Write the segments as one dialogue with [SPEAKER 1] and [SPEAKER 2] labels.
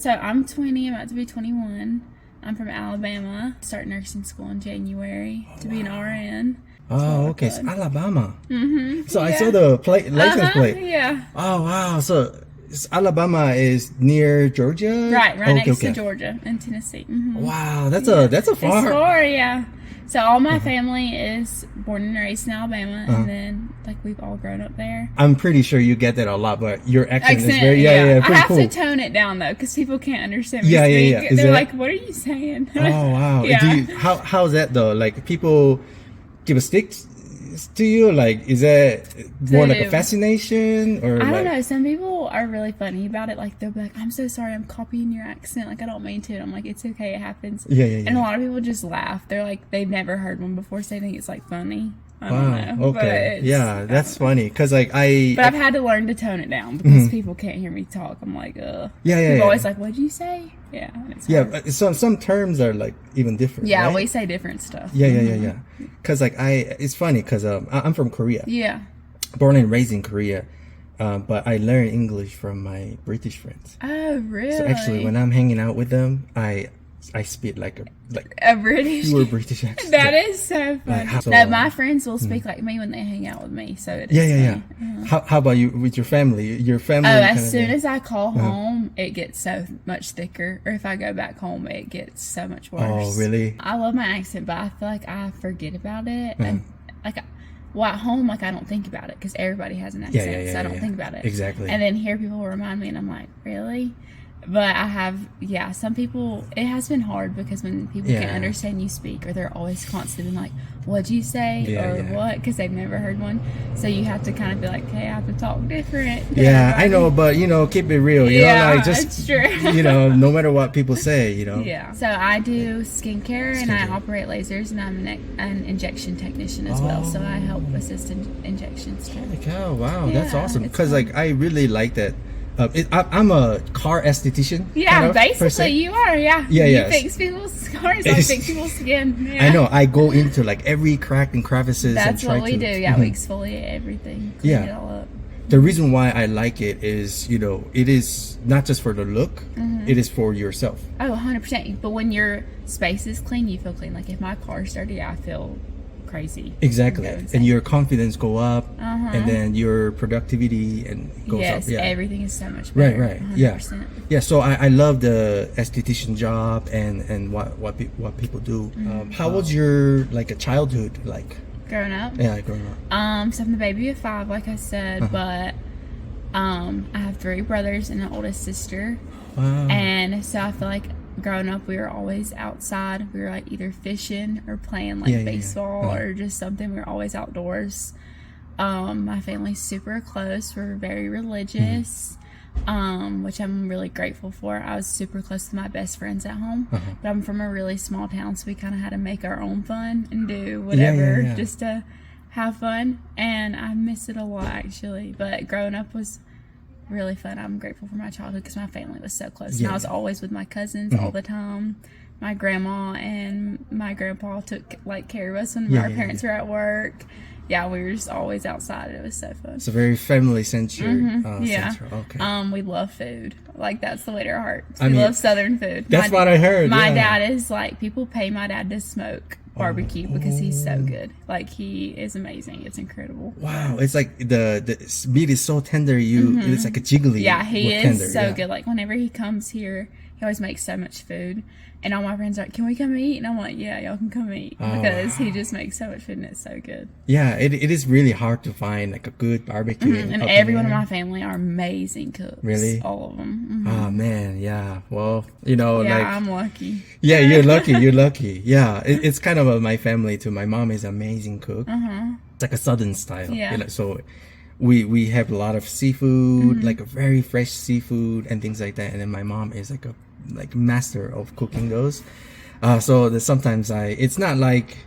[SPEAKER 1] So I'm 20, I'm about to be 21. I'm from Alabama. Start nursing school in January to be an RN.
[SPEAKER 2] Oh, okay. It's Alabama.
[SPEAKER 1] Mm-hmm.
[SPEAKER 2] So I saw the license plate.
[SPEAKER 1] Yeah.
[SPEAKER 2] Oh, wow. So Alabama is near Georgia?
[SPEAKER 1] Right next to Georgia and Tennessee. Mm-hmm.
[SPEAKER 2] Wow, that's a far.
[SPEAKER 1] It's far, yeah. So all my family is born and raised in Alabama, and then like we've all grown up there.
[SPEAKER 2] I'm pretty sure you get that a lot, but your accent is very
[SPEAKER 1] I
[SPEAKER 2] pretty
[SPEAKER 1] have
[SPEAKER 2] cool.
[SPEAKER 1] to tone it down though, because people can't understand me.
[SPEAKER 2] Yeah.
[SPEAKER 1] They're like, "What are you saying?"
[SPEAKER 2] Oh wow.
[SPEAKER 1] Yeah.
[SPEAKER 2] How's that though? Like people give a stick to you? Like is that more like a fascination or?
[SPEAKER 1] I
[SPEAKER 2] like...
[SPEAKER 1] don't know. Some people are really funny about it. Like they'll be like, "I'm so sorry, I'm copying your accent. Like I don't mean to." And I'm like, "It's okay, it happens."
[SPEAKER 2] Yeah.
[SPEAKER 1] And a lot of people just laugh. They're like, they've never heard one before, so they think it's like funny. I
[SPEAKER 2] Wow.
[SPEAKER 1] don't know,
[SPEAKER 2] Okay. Yeah, that's funny. Cause like
[SPEAKER 1] But I've had to learn to tone it down because people can't hear me talk. I'm like, People always like, "What'd you say?" Yeah. And it's hard.
[SPEAKER 2] Some terms are like even different.
[SPEAKER 1] Yeah,
[SPEAKER 2] right?
[SPEAKER 1] we say different stuff.
[SPEAKER 2] Yeah. Cause like it's funny cause I'm from Korea.
[SPEAKER 1] Yeah.
[SPEAKER 2] Born and raised in Korea. But I learned English from my British friends.
[SPEAKER 1] Oh, really?
[SPEAKER 2] So actually, when I'm hanging out with them, I speak like
[SPEAKER 1] a British,
[SPEAKER 2] pure British accent.
[SPEAKER 1] That is so funny.
[SPEAKER 2] Like,
[SPEAKER 1] no, my friends will speak like me when they hang out with me. So it is
[SPEAKER 2] Yeah.
[SPEAKER 1] funny.
[SPEAKER 2] How about you with your family? Your family.
[SPEAKER 1] As soon as I call home, it gets so much thicker. Or if I go back home, it gets so much worse.
[SPEAKER 2] Oh, really?
[SPEAKER 1] I love my accent, but I feel like I forget about it. And like, at home, like I don't think about it because everybody has an accent, so I don't think about it.
[SPEAKER 2] Exactly.
[SPEAKER 1] And then here people will remind me, and I'm like, really? But I have, some people, it has been hard because when people can't understand you speak, or they're always constantly like, "What'd you say?" What? Because they've never heard one. So you have to kind of be like, "Hey, I have to talk different."
[SPEAKER 2] Yeah, I know, but keep it real. You know, like just
[SPEAKER 1] it's true.
[SPEAKER 2] No matter what people say,
[SPEAKER 1] Yeah. So I do skincare and I operate lasers, and I'm an injection technician as well. So I help assist in injections too.
[SPEAKER 2] Holy cow! Wow, that's
[SPEAKER 1] Yeah,
[SPEAKER 2] awesome.
[SPEAKER 1] it's
[SPEAKER 2] Because
[SPEAKER 1] fun.
[SPEAKER 2] like I really like that. I'm a car esthetician.
[SPEAKER 1] Yeah,
[SPEAKER 2] per
[SPEAKER 1] basically
[SPEAKER 2] se.
[SPEAKER 1] you are. Yeah.
[SPEAKER 2] Yeah,
[SPEAKER 1] You
[SPEAKER 2] yes.
[SPEAKER 1] fix people's cars. I fix people's skin. Yeah.
[SPEAKER 2] I know. I go into like every crack and crevices.
[SPEAKER 1] That's
[SPEAKER 2] and try
[SPEAKER 1] what we
[SPEAKER 2] to,
[SPEAKER 1] do. Yeah, we exfoliate everything. Clean it all up.
[SPEAKER 2] The reason why I like it is, it is not just for the look. It is for yourself.
[SPEAKER 1] Oh, 100%. But when your space is clean, you feel clean. Like if my car's dirty, I feel crazy.
[SPEAKER 2] Exactly. And your confidence go up, and then your productivity goes up. Yeah.
[SPEAKER 1] Everything is so much better.
[SPEAKER 2] Right.
[SPEAKER 1] 100%.
[SPEAKER 2] Yeah. So I love the esthetician job and what people do. How was your like a childhood like?
[SPEAKER 1] Growing up?
[SPEAKER 2] Yeah, growing up.
[SPEAKER 1] So I'm the baby of 5, like I said, but I have 3 brothers and an oldest sister.
[SPEAKER 2] Wow.
[SPEAKER 1] And so I feel like growing up we were always outside. We were like either fishing or playing like baseball or just something. We were always outdoors. My family's super close. We're very religious, which I'm really grateful for. I was super close to my best friends at home, but I'm from a really small town, so we kind of had to make our own fun and do whatever just to have fun. And I miss it a lot actually, but growing up was really fun. I'm grateful for my childhood because my family was so close. And I was always with my cousins all the time. My grandma and my grandpa took like care of us when our parents were at work. Yeah, we were just always outside. It was so fun.
[SPEAKER 2] It's a very family centered. Okay.
[SPEAKER 1] We love food. Like that's the way to our hearts. We love Southern food.
[SPEAKER 2] That's what I heard.
[SPEAKER 1] My dad is like, people pay my dad to smoke barbecue because he's so good. Like he is amazing. It's incredible.
[SPEAKER 2] Wow, it's like the meat is so tender. It's like a jiggly.
[SPEAKER 1] Yeah, he is
[SPEAKER 2] tender.
[SPEAKER 1] so good. Like whenever he comes here, he always makes so much food. And all my friends are like, "Can we come eat?" And I'm like, "Yeah, y'all can come eat," because he just makes so much food and it's so good.
[SPEAKER 2] Yeah, it is really hard to find like a good barbecue.
[SPEAKER 1] And everyone in my family are amazing cooks.
[SPEAKER 2] Really?
[SPEAKER 1] All of them.
[SPEAKER 2] Oh man, yeah. Well,
[SPEAKER 1] I'm lucky.
[SPEAKER 2] Yeah, you're lucky. You're lucky. Yeah, it's kind of my family too. My mom is an amazing cook. It's like a southern style.
[SPEAKER 1] Yeah.
[SPEAKER 2] So we have a lot of seafood, like a very fresh seafood and things like that. And then my mom is like a master of cooking those. So sometimes it's not like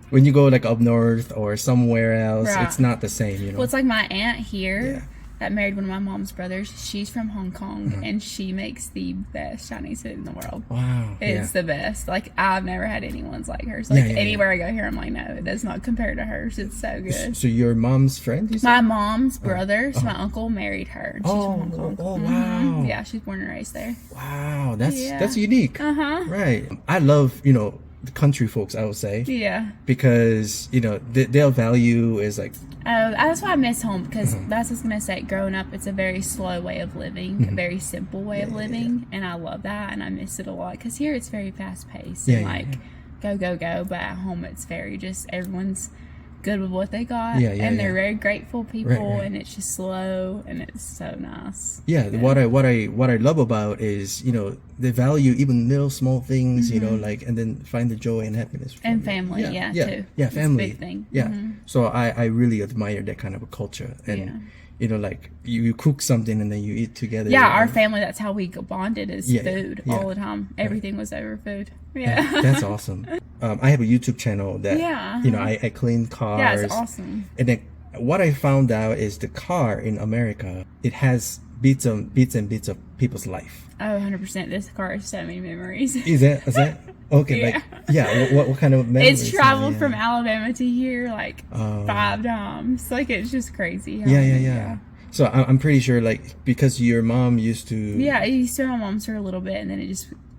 [SPEAKER 2] when you go like up north or somewhere else, it's not the same.
[SPEAKER 1] Well, it's like my aunt here. that married one of my mom's brothers. She's from Hong Kong, and she makes the best Chinese food in the world.
[SPEAKER 2] Wow.
[SPEAKER 1] It's the best. Like, I've never had anyone's like hers. Like, anywhere I go here, I'm like, no, it does not compare to hers. It's so good.
[SPEAKER 2] So your mom's friend, you said?
[SPEAKER 1] My mom's brother, so my uncle married her. And she's from Hong Kong.
[SPEAKER 2] Oh, wow.
[SPEAKER 1] Yeah, she's born and raised there.
[SPEAKER 2] Wow, that's unique.
[SPEAKER 1] Uh-huh.
[SPEAKER 2] Right. I love, the country folks, I would say.
[SPEAKER 1] Yeah.
[SPEAKER 2] Because, their value is like...
[SPEAKER 1] Oh, that's why I miss home, because that's what I was going to say. Growing up, it's a very slow way of living, a very simple way of living, and I love that, and I miss it a lot, because here it's very fast-paced, and go, go, go, but at home it's very just, everyone's good with what they got, and they're very grateful people, and it's just slow, and it's so nice.
[SPEAKER 2] What I love about is they value even little small things, and then find the joy and happiness from
[SPEAKER 1] and family, too.
[SPEAKER 2] Family,
[SPEAKER 1] it's a big thing.
[SPEAKER 2] So I really admire that kind of a culture, and like you cook something and then you eat together.
[SPEAKER 1] Our family, that's how we bonded, is food all the time. Everything was over food.
[SPEAKER 2] That's awesome. I have a YouTube channel that I clean cars.
[SPEAKER 1] Yeah, it's awesome.
[SPEAKER 2] And then what I found out is the car in America, it has bits and bits of people's life.
[SPEAKER 1] Oh, 100%. This car has so many memories.
[SPEAKER 2] Is that okay? What kind of memories?
[SPEAKER 1] It's traveled from Alabama to here like 5 times. Like, it's just crazy.
[SPEAKER 2] Yeah. So I'm pretty sure, like, because your mom used to...
[SPEAKER 1] Yeah, I used to my mom's for a little bit, and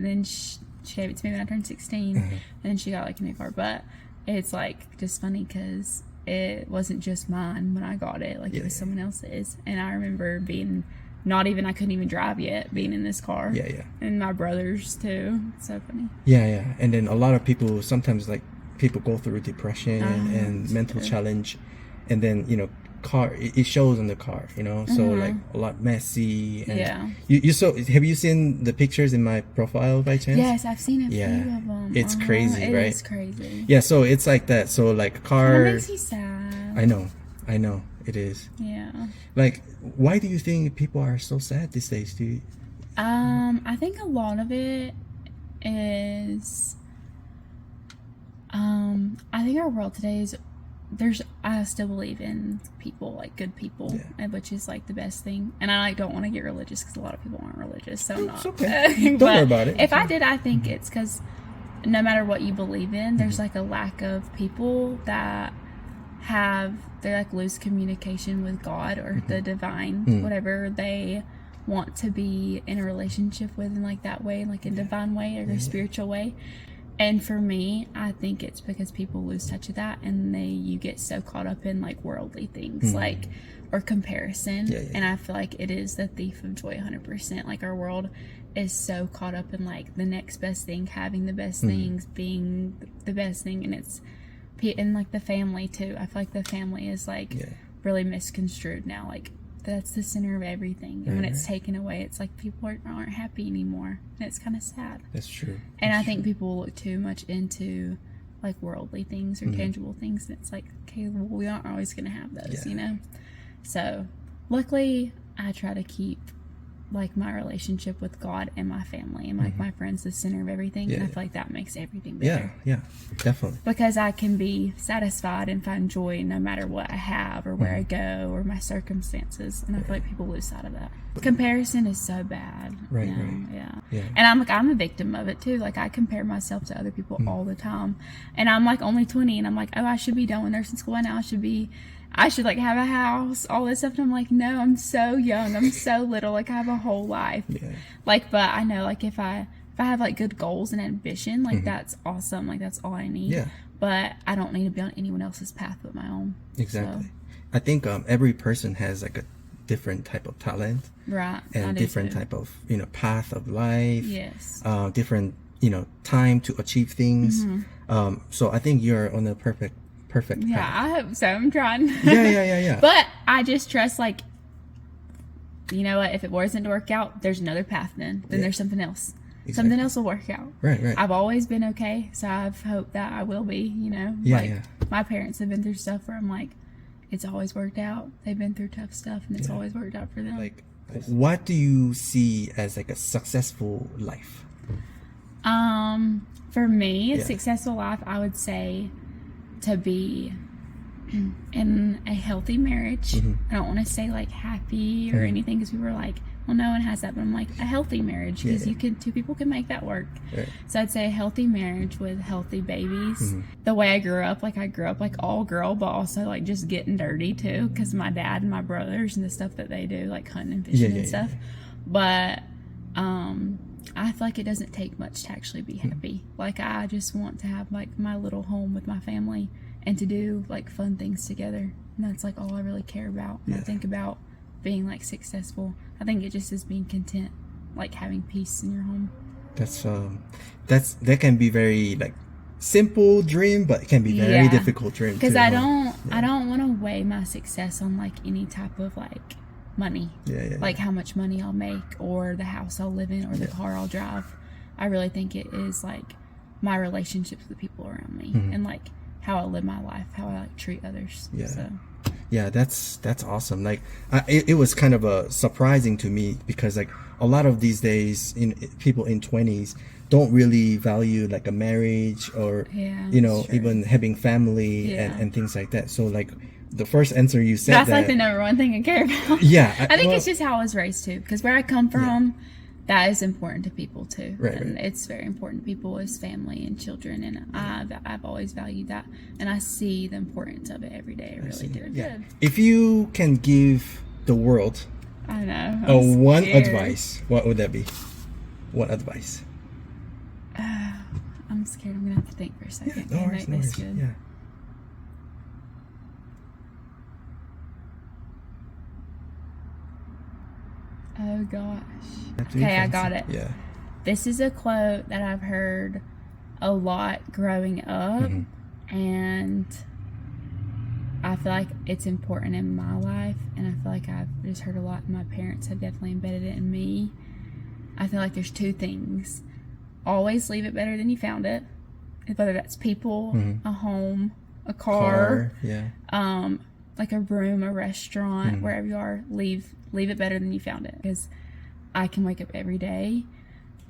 [SPEAKER 1] then she gave it to me when I turned 16, and then she got, like, a new car. But it's, like, just funny because it wasn't just mine when I got it. Like, it was someone else's. And I remember being... I couldn't even drive yet, being in this car. And my brothers, too. It's so funny.
[SPEAKER 2] And then a lot of people, sometimes, like, people go through depression and mental challenge. And then, car, it shows in the car, so, like, a lot messy. And have you seen the pictures in my profile by chance?
[SPEAKER 1] Yes, I've seen a few of them.
[SPEAKER 2] It's crazy, right?
[SPEAKER 1] It is crazy.
[SPEAKER 2] Yeah, so it's like that. So, like, a car...
[SPEAKER 1] It makes me sad.
[SPEAKER 2] I know. It is.
[SPEAKER 1] Yeah.
[SPEAKER 2] Like, why do you think people are so sad these days?
[SPEAKER 1] I think a lot of it is, I think our world today is, I still believe in people, like good people, which is like the best thing. And I don't want to get religious because a lot of people aren't religious, so I'm not.
[SPEAKER 2] It's okay. Don't worry about it.
[SPEAKER 1] If I did, I think it's because no matter what you believe in, there's like a lack of people that they like lose communication with God or the divine, whatever they want to be in a relationship with, in like that way, like a divine way or a spiritual way. And for me, I think it's because people lose touch of that, and you get so caught up in like worldly things, like, or comparison. And I feel like it is the thief of joy 100%. Like, our world is so caught up in like the next best thing, having the best things, being the best thing, and it's and like the family too. I feel like the family is like really misconstrued now. Like, that's the center of everything, and when it's taken away, it's like people aren't happy anymore, and it's kind of sad.
[SPEAKER 2] That's true.
[SPEAKER 1] And I think people look too much into like worldly things or tangible things, and it's like, okay, well, we aren't always gonna have those, So luckily, I try to keep like my relationship with God and my family and like my friends the center of everything, and I feel like that makes everything better.
[SPEAKER 2] Yeah, definitely.
[SPEAKER 1] Because I can be satisfied and find joy no matter what I have or where I go or my circumstances, and I feel like people lose sight of that. Comparison is so bad.
[SPEAKER 2] Right.
[SPEAKER 1] Yeah. And I'm a victim of it too. Like, I compare myself to other people all the time, and I'm like only 20, and I'm like, oh, I should be done with nursing school, and now I should like have a house, all this stuff. And I'm like, no, I'm so young. I'm so little. Like, I have a whole life. Like, but I know, like, if I have like good goals and ambition, like that's awesome. Like, that's all I need. But I don't need to be on anyone else's path but my own.
[SPEAKER 2] Exactly. So. I think every person has like a different type of talent.
[SPEAKER 1] Right.
[SPEAKER 2] And different type of, path of life.
[SPEAKER 1] Yes.
[SPEAKER 2] Different, time to achieve things. So I think you're on the perfect path.
[SPEAKER 1] I hope so. I'm trying.
[SPEAKER 2] Yeah.
[SPEAKER 1] But I just trust, like, you know what? If it wasn't to work out, there's another path then. Then there's something else. Exactly. Something else will work out.
[SPEAKER 2] Right.
[SPEAKER 1] I've always been okay, so I've hoped that I will be, My parents have been through stuff where I'm like, it's always worked out. They've been through tough stuff, and it's always worked out for them.
[SPEAKER 2] Like, what do you see as like a successful life?
[SPEAKER 1] For me, a successful life, I would say to be in a healthy marriage. I don't want to say like happy or anything, because people are like, well, no one has that, but I'm like, a healthy marriage, because two people can make that work. Right. So I'd say a healthy marriage with healthy babies. The way I grew up like all girl, but also like just getting dirty too, because my dad and my brothers and the stuff that they do, like hunting and fishing and stuff. But I feel like it doesn't take much to actually be happy. Like, I just want to have like my little home with my family and to do like fun things together. And that's like all I really care about. When I think about being like successful, I think it just is being content, like having peace in your home. That can be very like simple dream, but it can be very difficult dream, because I don't want to weigh my success on like any type of like money, like how much money I'll make or the house I'll live in or the car I'll drive. I really think it is like my relationships with the people around me and like how I live my life, how I like treat others. Yeah, that's awesome. Like, it was kind of surprising to me, because like a lot of these days, people in 20s don't really value like a marriage or even having family and things like that. So like the first answer you said, that's like the number one thing I care about. I think it's just how I was raised too, because where I come from, that is important to people too. And it's very important to people as family and children, and I've always valued that, and I see the importance of it every day. I really do. If you can give the world one advice, what would that be? What advice? I'm scared. I'm gonna have to think for a second.
[SPEAKER 2] No worries.
[SPEAKER 1] Oh gosh. Okay, I got it. This is a quote that I've heard a lot growing up, and I feel like it's important in my life, and I feel like I've just heard a lot, and my parents have definitely embedded it in me. I feel like there's two things. Always leave it better than you found it. Whether that's people, a home, a car, like a room, a restaurant, wherever you are, leave it better than you found it. Because I can wake up every day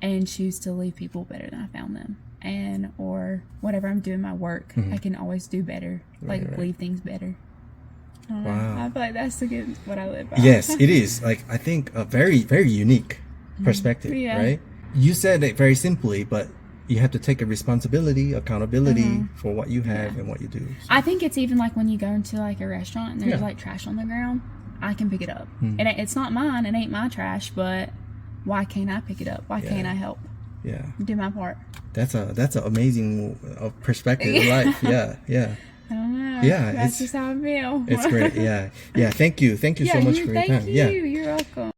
[SPEAKER 1] and choose to leave people better than I found them. And or whatever I'm doing my work, I can always do better. Leave things better. Wow. I feel like that's what I live by.
[SPEAKER 2] Yes, it is. Like, I think a very, very unique perspective, right? You said it very simply, but you have to take a accountability for what you have and what you do. So.
[SPEAKER 1] I think it's even like when you go into like a restaurant and there's like trash on the ground, I can pick it up. And it's not mine, it ain't my trash, but why can't I pick it up? Why can't I help? Do my part. That's
[SPEAKER 2] an amazing perspective in life. I don't know.
[SPEAKER 1] That's just how I feel.
[SPEAKER 2] It's great. Thank you so much for your time.
[SPEAKER 1] You're welcome.